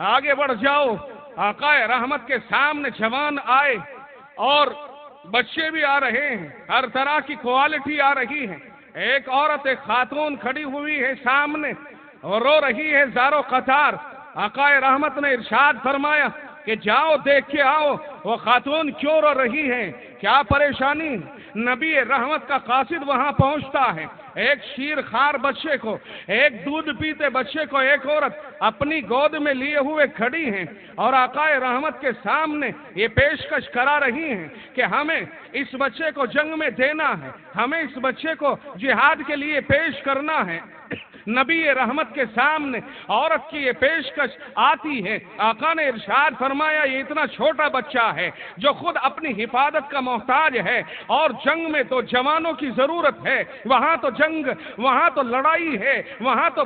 آگے بڑھ جاؤ، آقا رحمت کے سامنے جوان آئے اور بچے بھی آ رہے ہیں، ہر طرح کی کوالٹی آ رہی ہے۔ ایک عورت، ایک خاتون کھڑی ہوئی ہے سامنے اور رو رہی ہے زارو قطار۔ آقا رحمت نے ارشاد فرمایا کہ جاؤ دیکھ کے آؤ وہ خاتون کیوں رو رہی ہے، کیا پریشانی۔ نبی رحمت کا قاصد وہاں پہنچتا ہے، ایک شیر خوار بچے کو، ایک دودھ پیتے بچے کو ایک عورت اپنی گود میں لیے ہوئے کھڑی ہیں اور آقا رحمت کے سامنے یہ پیشکش کرا رہی ہیں کہ ہمیں اس بچے کو جنگ میں دینا ہے، ہمیں اس بچے کو جہاد کے لیے پیش کرنا ہے۔ نبی رحمت کے سامنے عورت کی یہ پیشکش آتی ہے، آقا نے ارشاد فرمایا یہ اتنا چھوٹا بچہ ہے جو خود اپنی حفاظت کا محتاج ہے، اور جنگ میں تو جوانوں کی ضرورت ہے، وہاں تو جنگ، وہاں تو لڑائی ہے، وہاں تو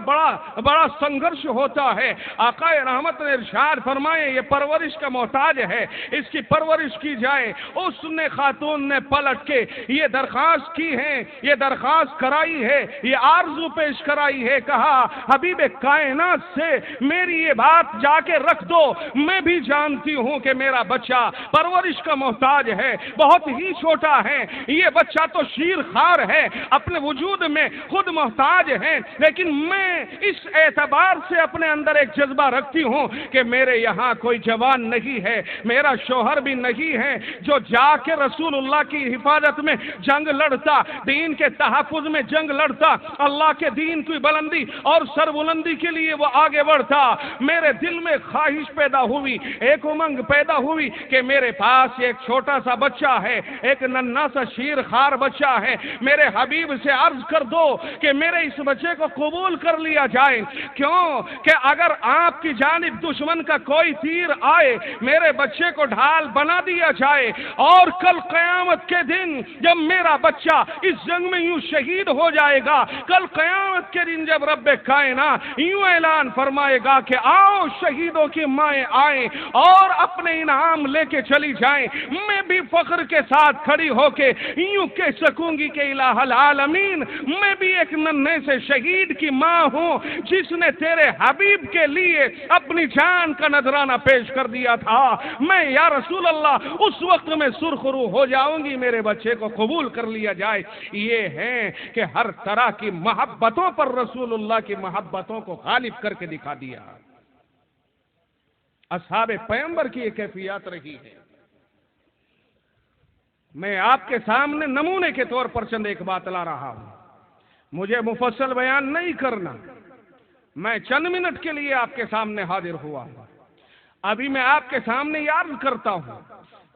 بڑا سنگھرش ہوتا ہے۔ آقا رحمت نے ارشاد فرمایا یہ پرورش کا محتاج ہے، اس کی پرورش کی جائے۔ اس نے خاتون نے پلٹ کے یہ درخواست کی ہے، یہ درخواست کرائی ہے، یہ آرزو پیش کرائی ہے، کہا حبیب کائنات سے میری یہ بات جا کے رکھ دو، میں بھی جانتی ہوں کہ میرا بچہ پرورش کا محتاج ہے، بہت ہی چھوٹا ہے، یہ بچہ تو شیر خوار ہے، اپنے وجود میں خود محتاج ہے، لیکن میں اس اعتبار سے اپنے اندر ایک جذبہ رکھتی ہوں کہ میرے یہاں کوئی جوان نہیں ہے، میرا شوہر بھی نہیں ہے جو جا کے رسول اللہ کی حفاظت میں جنگ لڑتا، دین کے تحفظ میں جنگ لڑتا، اللہ کے دین کی بلندی اور سربلندی کے لیے وہ آگے بڑھتا۔ میرے دل میں خواہش پیدا ہوئی، ایک امنگ پیدا ہوئی کہ میرے پاس ایک چھوٹا سا بچہ ہے، ایک ننھا سا شیر خوار بچہ ہے، میرے حبیب سے عرض کر دو کہ میرے اس بچے کو قبول کر لیا جائے۔ کیوں کہ اگر آپ کی جانب دشمن کا کوئی تیر آئے، میرے بچے کو ڈھال بنا دیا جائے، اور کل قیامت کے دن جب میرا بچہ اس جنگ میں یوں شہید ہو جائے گا، کل قیامت کے دن جب رب کائنات یوں اعلان فرمائے گا کہ آؤ شہیدوں کی مائیں آئیں اور اپنے انعام لے کے چلی جائیں، میں بھی فخر کے ساتھ کھڑی ہو کے یوں کہہ سکوں گی کہ الہ العالمین، میں بھی ایک ننھے سے شہید کی ماں ہوں جس نے تیرے حبیب کے لیے اپنی جان کا نذرانہ پیش کر دیا تھا۔ میں یا رسول اللہ اس وقت میں سرخرو ہو جاؤں گی میرے بچے کو قبول کر لیا جائے۔ یہ ہے کہ ہر طرح کی محبتوں پر رسول اللہ کی محبتوں کو غالب کر کے دکھا دیا۔ اصحاب پیغمبر کی یہ کیفیات رہی ہے۔ میں آپ کے سامنے نمونے کے طور پر چند ایک بات لا رہا ہوں، مجھے مفصل بیان نہیں کرنا، میں چند منٹ کے لیے آپ کے سامنے حاضر ہوا ہوں۔ ابھی میں آپ کے سامنے یہ عرض کرتا ہوں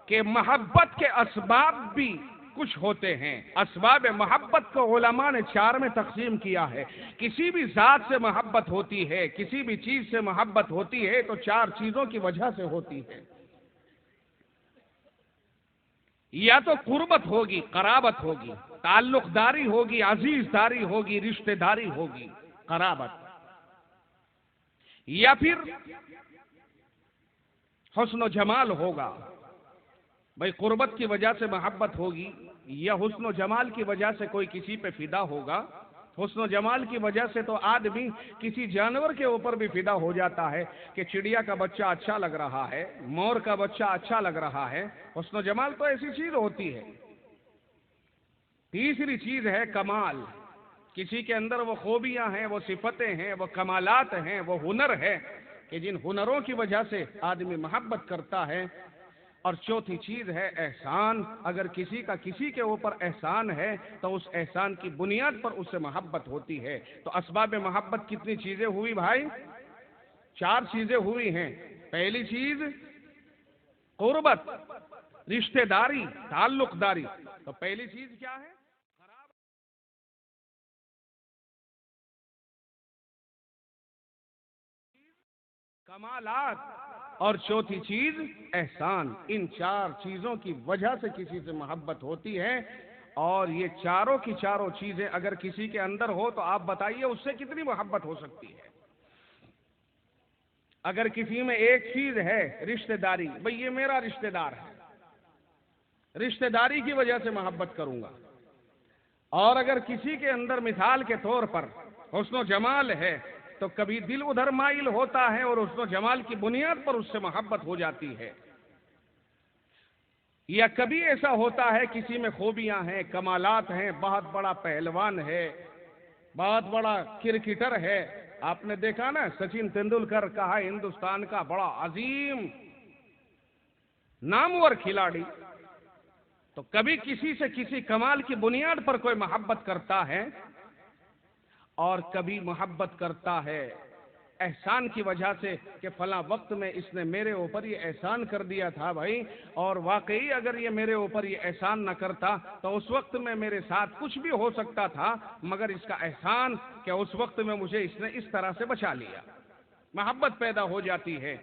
کہ محبت کے اسباب بھی کچھ ہوتے ہیں۔ اسباب محبت کو علماء نے 4 میں تقسیم کیا ہے۔ کسی بھی ذات سے محبت ہوتی ہے، کسی بھی چیز سے محبت ہوتی ہے تو 4 چیزوں کی وجہ سے ہوتی ہے۔ یا تو قربت ہوگی، قرابت ہوگی، تعلق داری ہوگی، عزیز داری ہوگی، رشتہ داری ہوگی، قرابت، یا پھر حسن و جمال ہوگا۔ بھئی قربت کی وجہ سے محبت ہوگی، یا حسن و جمال کی وجہ سے کوئی کسی پہ فدا ہوگا۔ حسن و جمال کی وجہ سے تو آدمی کسی جانور کے اوپر بھی فدا ہو جاتا ہے کہ چڑیا کا بچہ اچھا لگ رہا ہے، مور کا بچہ اچھا لگ رہا ہے۔ حسن و جمال تو ایسی چیز ہوتی ہے۔ تیسری چیز ہے کمال، کسی کے اندر وہ خوبیاں ہیں، وہ صفتیں ہیں، وہ کمالات ہیں، وہ ہنر ہے کہ جن ہنروں کی وجہ سے آدمی محبت کرتا ہے۔ اور چوتھی چیز ہے احسان، اگر کسی کا کسی کے اوپر احسان ہے تو اس احسان کی بنیاد پر اس سے محبت ہوتی ہے۔ تو اسباب محبت کتنی چیزیں ہوئی بھائی؟ 4 چیزیں ہوئی ہیں۔ پہلی چیز قربت، رشتہ داری، تعلق داری۔ تو پہلی چیز کیا ہے؟ کمالات، اور چوتھی چیز احسان۔ ان 4 چیزوں کی وجہ سے کسی سے محبت ہوتی ہے، اور یہ چاروں کی چاروں چیزیں اگر کسی کے اندر ہو تو آپ بتائیے اس سے کتنی محبت ہو سکتی ہے۔ اگر کسی میں ایک چیز ہے رشتہ داری، بھئی یہ میرا رشتہ دار ہے، رشتہ داری کی وجہ سے محبت کروں گا۔ اور اگر کسی کے اندر مثال کے طور پر حسن و جمال ہے، تو کبھی دل ادھر مائل ہوتا ہے اور حسن و جمال کی بنیاد پر اس سے محبت ہو جاتی ہے، یا کبھی ایسا ہوتا ہے کسی میں خوبیاں ہیں، کمالات ہیں، بہت بڑا پہلوان ہے، بہت بڑا کرکٹر ہے. آپ نے دیکھا نا سچن تندولکر کہا ہندوستان کا بڑا عظیم نامور کھلاڑی. تو کبھی کسی سے کسی کمال کی بنیاد پر کوئی محبت کرتا ہے اور کبھی محبت کرتا ہے احسان کی وجہ سے کہ فلاں وقت میں اس نے میرے اوپر یہ احسان کر دیا تھا بھائی، اور واقعی اگر یہ میرے اوپر یہ احسان نہ کرتا تو اس وقت میں میرے ساتھ کچھ بھی ہو سکتا تھا، مگر اس کا احسان کہ اس وقت میں مجھے اس نے اس طرح سے بچا لیا. محبت پیدا ہو جاتی ہے.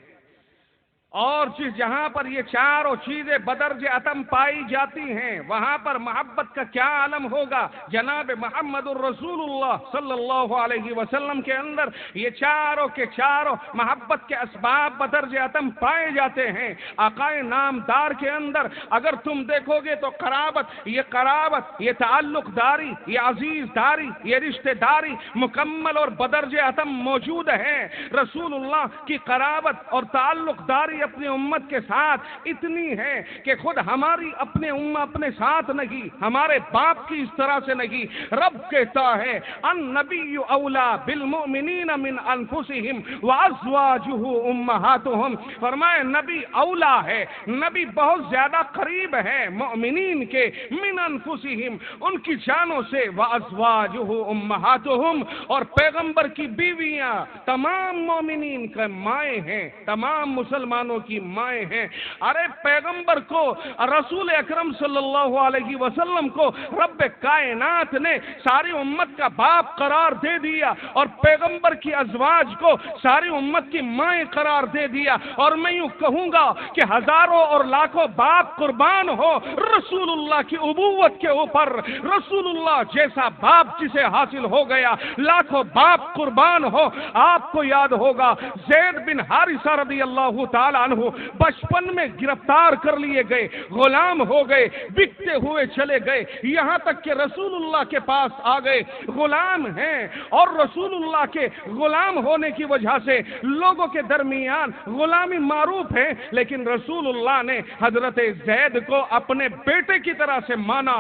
اور جہاں پر یہ چاروں چیزیں بدرج عتم پائی جاتی ہیں وہاں پر محبت کا کیا عالم ہوگا. جناب محمد الرسول اللہ صلی اللہ علیہ وسلم کے اندر یہ چاروں کے چاروں محبت کے اسباب بدرج عتم پائے جاتے ہیں. آقائے نامدار کے اندر اگر تم دیکھو گے تو قرابت، یہ تعلق داری، یہ عزیز داری، یہ رشتہ داری مکمل اور بدرج عتم موجود ہے. رسول اللہ کی قرابت اور تعلق داری اپنی امت کے ساتھ اتنی ہے کہ خود ہماری اپنے اپنے ساتھ نہیں، ہمارے باپ کی اس طرح سے نہیں. رب کہتا ہے النبی اولا بالمؤمنین من انفسہم وازواجہ امہاتہم. فرمائے نبی اولا ہے، نبی بہت زیادہ قریب ہے مؤمنین کے، من انفسہم ان کی جانوں سے، وازواجہ امہاتہم اور پیغمبر کی بیویاں تمام مومنین کے مائیں ہیں، تمام مسلمانوں کی مائیں ہیں. ارے پیغمبر کو، رسول اکرم صلی اللہ علیہ وسلم کو رب کائنات نے ساری امت کا باپ قرار دے دیا اور پیغمبر کی ازواج کو ساری امت کی مائیں قرار دے دیا. اور میں یوں کہوں گا کہ ہزاروں اور لاکھوں باپ قربان ہو رسول اللہ کی ابوت کے اوپر. رسول اللہ جیسا باپ جسے حاصل ہو گیا لاکھوں باپ قربان ہو. آپ کو یاد ہوگا زید بن حارثہ رضی اللہ تعالی عنہ بچپن میں گرفتار کر لیے گئے، غلام ہو گئے، بکتے ہوئے چلے گئے، یہاں تک کہ رسول اللہ کے پاس آ گئے. غلام ہیں اور رسول اللہ کے غلام ہونے کی وجہ سے لوگوں کے درمیان غلامی معروف ہے، لیکن رسول اللہ نے حضرت زید کو اپنے بیٹے کی طرح سے مانا،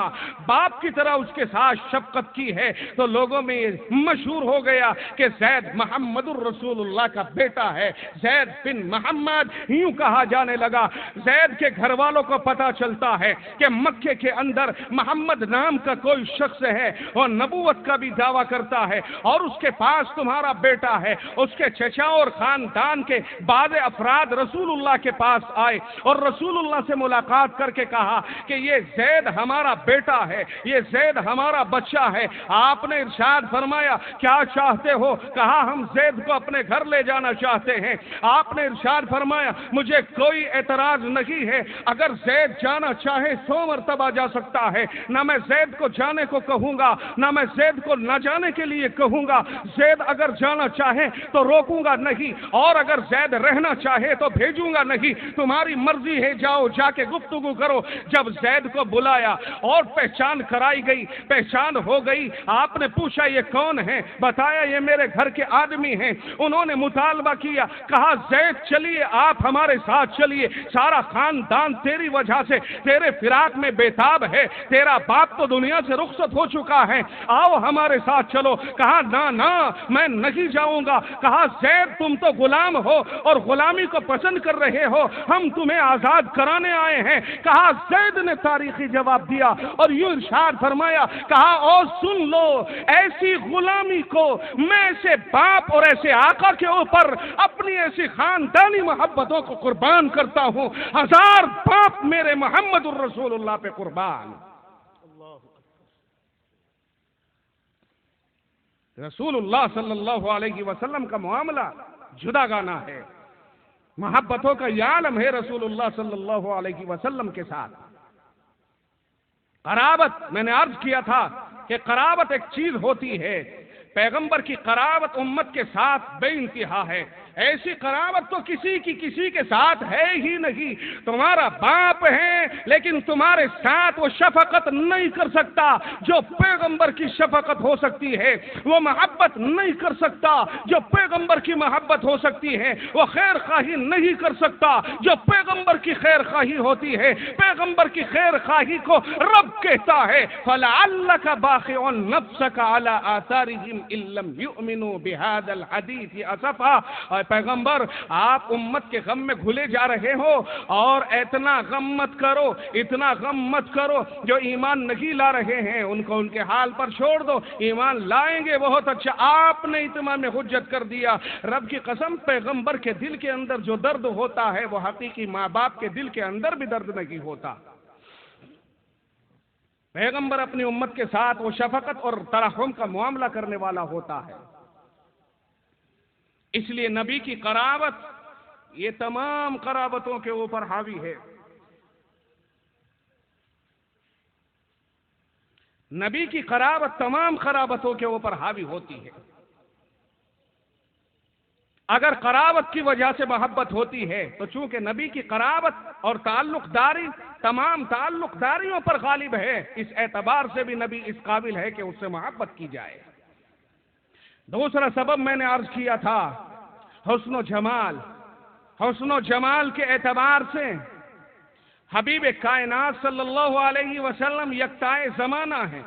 باپ کی طرح اس کے ساتھ شفقت کی ہے. تو لوگوں میں یہ مشہور ہو گیا کہ زید محمد الرسول اللہ کا بیٹا ہے، زید بن محمد یوں کہا جانے لگا. زید کے گھر والوں کو پتا چلتا ہے کہ مکے کے اندر محمد نام کا کوئی شخص ہے اور نبوت کا بھی دعویٰ کرتا ہے اور اس کے پاس تمہارا بیٹا ہے. اس کے چچا اور خاندان کے بعض افراد رسول اللہ کے پاس آئے اور رسول اللہ سے ملاقات کر کے کہا کہ یہ زید ہمارا بیٹا ہے، یہ زید ہمارا بچہ ہے. آپ نے ارشاد فرمایا کیا چاہتے ہو؟ کہا ہم زید کو اپنے گھر لے جانا چاہتے ہیں. آپ نے ارشاد فرمایا مجھے کوئی اعتراض نہیں ہے، اگر زید جانا چاہے 100 مرتبہ جا سکتا ہے. نہ میں زید کو جانے کو کہوں گا نہ میں زید کو نہ جانے کے لیے کہوں گا. زید اگر جانا چاہے تو روکوں گا نہیں، اور اگر زید رہنا چاہے تو بھیجوں گا نہیں. تمہاری مرضی ہے، جاؤ جا کے گفتگو کرو. جب زید کو بلایا اور پہچان کرائی گئی، پہچان ہو گئی. آپ نے پوچھا یہ کون ہے؟ بتایا یہ میرے گھر کے آدمی ہیں. انہوں نے مطالبہ کیا، کہا زید چلیے آپ ہمارے ساتھ چلیے، سارا خاندان تیری وجہ سے تیرے فراق میں بےتاب ہے، تیرا باپ تو دنیا سے رخصت ہو چکا ہے، آؤ ہمارے ساتھ چلو. کہا نہ میں نہیں جاؤں گا. کہا زید تم تو غلام ہو اور غلامی کو پسند کر رہے ہو، ہم تمہیں آزاد کرانے آئے ہیں. کہا زید نے تاریخی جواب دیا اور یوں ارشاد فرمایا، کہا او سن لو ایسی غلامی کو میں ایسے باپ اور ایسے آقا کے اوپر اپنی ایسی خاندانی محبتوں کو قربان کرتا ہوں، 1000 باپ میرے محمد الرسول اللہ پہ قربان. رسول اللہ صلی اللہ علیہ وسلم کا معاملہ جدا گانا ہے، محبتوں کا یہ عالم ہے رسول اللہ صلی اللہ علیہ وسلم کے ساتھ. قرابت، میں نے عرض کیا تھا کہ قرابت ایک چیز ہوتی ہے. پیغمبر کی قرابت امت کے ساتھ بے انتہا ہے. ایسی قرابت تو کسی کی کسی کے ساتھ ہے ہی نہیں. تمہارا باپ ہے لیکن تمہارے ساتھ وہ شفقت نہیں کر سکتا جو پیغمبر کی شفقت ہو سکتی ہے, وہ محبت نہیں کر سکتا جو پیغمبر کی محبت ہو سکتی ہے, وہ خیر خواہی نہیں کر سکتا جو پیغمبر کی خیر خواہی ہوتی ہے. پیغمبر کی خیر خواہی کو رب کہتا ہے فَلَعَلَّكَ بَاخِعٌ نَفْسَكَ عَلَىٰ آثَارِهِمْ إِن لَّمْ يُؤْمِنُوا بِهَٰذَا الْحَدِيثِ أَسَفًا. اور پیغمبر آپ امت کے غم میں گھلے جا رہے ہو, اور اتنا غم مت کرو, اتنا غم مت کرو. جو ایمان نہیں لا رہے ہیں ان کو ان کے حال پر چھوڑ دو, ایمان لائیں گے بہت اچھا. آپ نے اتمام حجت کر دیا. رب کی قسم پیغمبر کے دل کے اندر جو درد ہوتا ہے وہ حقیقی ماں باپ کے دل کے اندر بھی درد نہیں ہوتا. پیغمبر اپنی امت کے ساتھ وہ شفقت اور ترحم کا معاملہ کرنے والا ہوتا ہے. اس لیے نبی کی قرابت یہ تمام قرابتوں کے اوپر حاوی ہے. نبی کی قرابت تمام قرابتوں کے اوپر حاوی ہوتی ہے. اگر قرابت کی وجہ سے محبت ہوتی ہے تو چونکہ نبی کی قرابت اور تعلق داری تمام تعلق داریوں پر غالب ہے, اس اعتبار سے بھی نبی اس قابل ہے کہ اس سے محبت کی جائے. دوسرا سبب میں نے عرض کیا تھا حسن و جمال. حسن و جمال کے اعتبار سے حبیب کائنات صلی اللہ علیہ وسلم یکتائے زمانہ ہیں.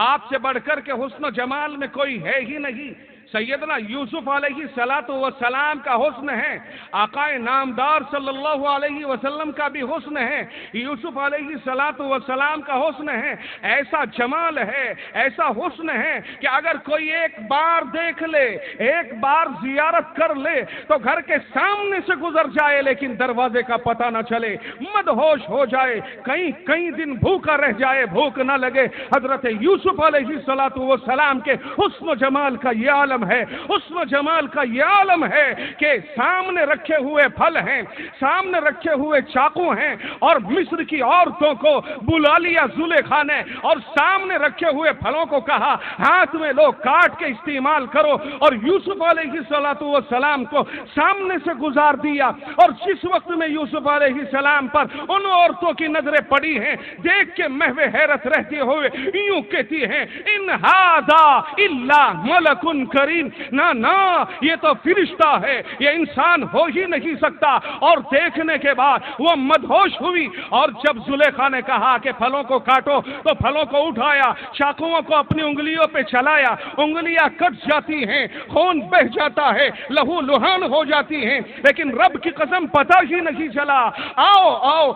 آپ سے بڑھ کر کے حسن و جمال میں کوئی ہے ہی نہیں. سیدنا یوسف علیہ السلام کا حسن ہے, آقا نامدار صلی اللہ علیہ وسلم کا بھی حسن ہے, یوسف علیہ السلام کا حسن ہے. ایسا جمال ہے, ایسا حسن ہے کہ اگر کوئی ایک بار دیکھ لے, ایک بار زیارت کر لے تو گھر کے سامنے سے گزر جائے لیکن دروازے کا پتہ نہ چلے, مدہوش ہو جائے, کئی دن بھوکا رہ جائے, بھوک نہ لگے. حضرت یوسف علیہ السلام کے حسن و جمال کا یہ عالم ہے. حسن و جمال کا یہ عالم ہے کہ سامنے رکھے ہوئے پھل ہیں, سامنے رکھے ہوئے چاقو ہیں, اور مصر کی عورتوں کو بلا لیا زلیخا نے اور سامنے رکھے ہوئے پھلوں کو کہا ہاتھ میں لو, کاٹ کے استعمال کرو, اور یوسف علیہ السلام کو سامنے سے گزار دیا. اور جس وقت میں یوسف علیہ السلام پر ان عورتوں کی نظریں پڑی ہیں, دیکھ کے محو حیرت رہتے ہوئے یوں کہتی ہیں ان ھذا الا ملک کریم. نہ یہ تو فرشتہ ہے, یہ انسان ہو ہی نہیں سکتا. اور دیکھنے کے بعد وہ مدہوش ہوئی, اور جب زلیخا نے کہا کہ پھلوں کو کاٹو تو پھلوں کو اٹھایا, چاقوؤں کو اپنی انگلیوں پہ چلایا, انگلیاں کٹ جاتی ہیں, خون بہہ جاتا ہے, لہو لہان ہو جاتی ہیں, لیکن رب کی قسم پتہ ہی نہیں چلا. آؤ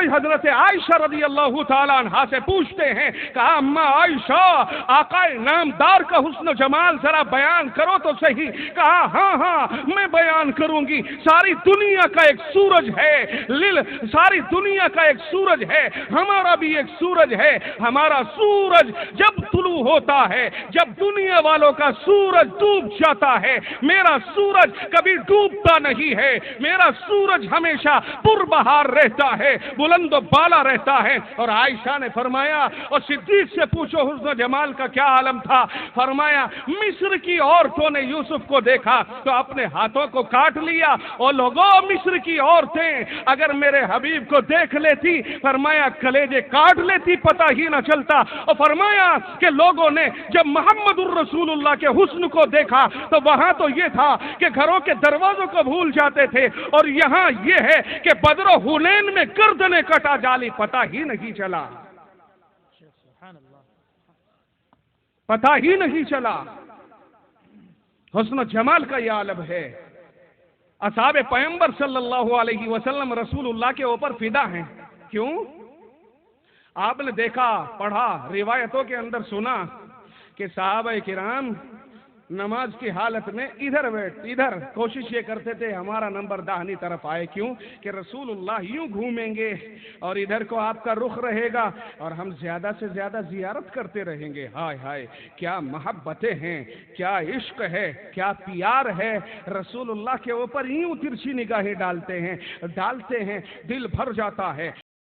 حضرت عائشہ رضی اللہ تعالیٰ عنہا سے پوچھتے ہیں, کہا اما عائشہ آقا نامدار کا حسن و جمال ذرا بیان کرو تو صحیح. کہا ہاں میں بیان کروں گی. ساری دنیا کا ایک سورج ہے, ساری دنیا کا ایک سورج ہے, ہمارا بھی ایک سورج ہے. ہمارا سورج جب طلوع ہوتا ہے, جب دنیا والوں کا سورج ڈوب جاتا ہے, میرا سورج کبھی ڈوبتا نہیں ہے. میرا سورج ہمیشہ پربہار رہتا ہے, بلند و بالا رہتا ہے. اور عائشہ نے فرمایا, اور صدیق سے پوچھو حسن و جمال کا کیا عالم تھا. فرمایا مصر کی عورتوں نے یوسف کو دیکھا تو اپنے ہاتھوں کو کاٹ لیا. اور لوگوں مصر کی عورتیں اگر میرے حبیب کو دیکھ لیتی, فرمایا کلیجے کاٹ لیتی, پتہ ہی نہ چلتا. اور فرمایا کہ لوگوں نے جب محمد الرسول اللہ کے حسن کو دیکھا تو وہاں تو یہ تھا کہ گھروں کے دروازوں کو بھول جاتے تھے, اور یہاں یہ ہے کہ بدر و حنین میں گردنیں کٹا جالی, پتہ ہی نہیں چلا, پتہ ہی نہیں چلا. حسن و جمال کا یہ عالم ہے. اصحاب پیغمبر صلی اللہ علیہ وسلم رسول اللہ کے اوپر فدا ہیں. کیوں؟ آپ نے دیکھا, پڑھا, روایتوں کے اندر سنا کہ صحابہ کرام نماز کی حالت میں ادھر کوشش یہ کرتے تھے ہمارا نمبر داہنی طرف آئے. کیوں کہ رسول اللہ یوں گھومیں گے اور ادھر کو آپ کا رخ رہے گا اور ہم زیادہ سے زیادہ زیارت کرتے رہیں گے. ہائے کیا محبتیں ہیں, کیا عشق ہے, کیا پیار ہے. رسول اللہ کے اوپر یوں ترچھی نگاہیں ڈالتے ہیں, دل بھر جاتا ہے.